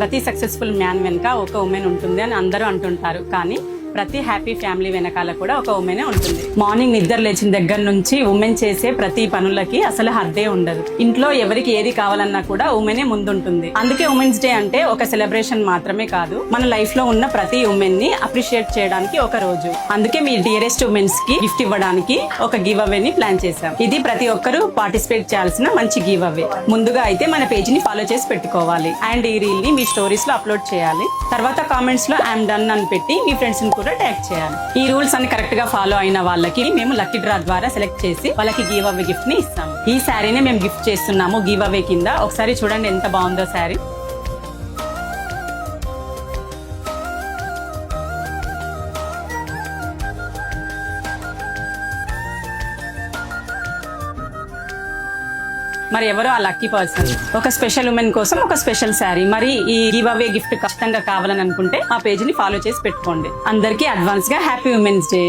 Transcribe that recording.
ప్రతి successful man వెనుక ఒక ఉమెన్ ఉంటుంది అని అందరూ అంటుంటారు, కానీ ప్రతి హ్యాపీ ఫ్యామిలీ వెనకాల కూడా ఒక ఉమెనే ఉంటుంది. మార్నింగ్ నిద్ర లేచిన దగ్గర నుంచి ఉమెన్ చేసే ప్రతి పనులకి అసలు హద్దే ఉండదు. ఇంట్లో ఎవరికి ఏది కావాలన్నా కూడా ఉమెనే ముందుంటుంది. అందుకే ఉమెన్స్ డే అంటే ఒక సెలబ్రేషన్ మాత్రమే కాదు, మన లైఫ్ లో ఉన్న ప్రతి ఉమెన్ ని అప్రిషియేట్ చేయడానికి ఒక రోజు. అందుకే మీ డియరెస్ట్ ఉమెన్స్ కి గిఫ్ట్ ఇవ్వడానికి ఒక గివ్ అవే ని ప్లాన్ చేశాం. ఇది ప్రతి ఒక్కరూ పార్టిసిపేట్ చేయాల్సిన మంచి గివ్ అవే. ముందుగా అయితే మన పేజ్ ని ఫాలో చేసి పెట్టుకోవాలి అండ్ ఈ రీల్ ని మీ స్టోరీస్ లో అప్లోడ్ చేయాలి. తర్వాత కామెంట్స్ లో ఐఎమ్ డన్ అని పెట్టి మీ ఫ్రెండ్స్ ని కూడా ట్యాగ్ చేయాలి. ఈ రూల్స్ అన్ని కరెక్ట్ గా ఫాలో అయిన వాళ్ళకి మేము లక్కీ డ్రా ద్వారా సెలెక్ట్ చేసి వాళ్ళకి గివ్ అవే గిఫ్ట్ ని ఇస్తాము. ఈ శారీని మేము గిఫ్ట్ చేస్తున్నాము గివ్ అవే కింద. ఒకసారి చూడండి ఎంత బాగుందో శారీ. మరి ఎవరో ఆ లక్కీ పర్సన్. ఒక స్పెషల్ ఉమెన్ కోసం ఒక స్పెషల్ శారీ. మరి ఈ గివ్ అవే గిఫ్ట్ ఖచ్చితంగా కావాలని అనుకుంటే మా పేజ్ ని ఫాలో చేసి పెట్టుకోండి. అందరికీ అడ్వాన్స్ గా హ్యాపీ ఉమెన్స్ డే.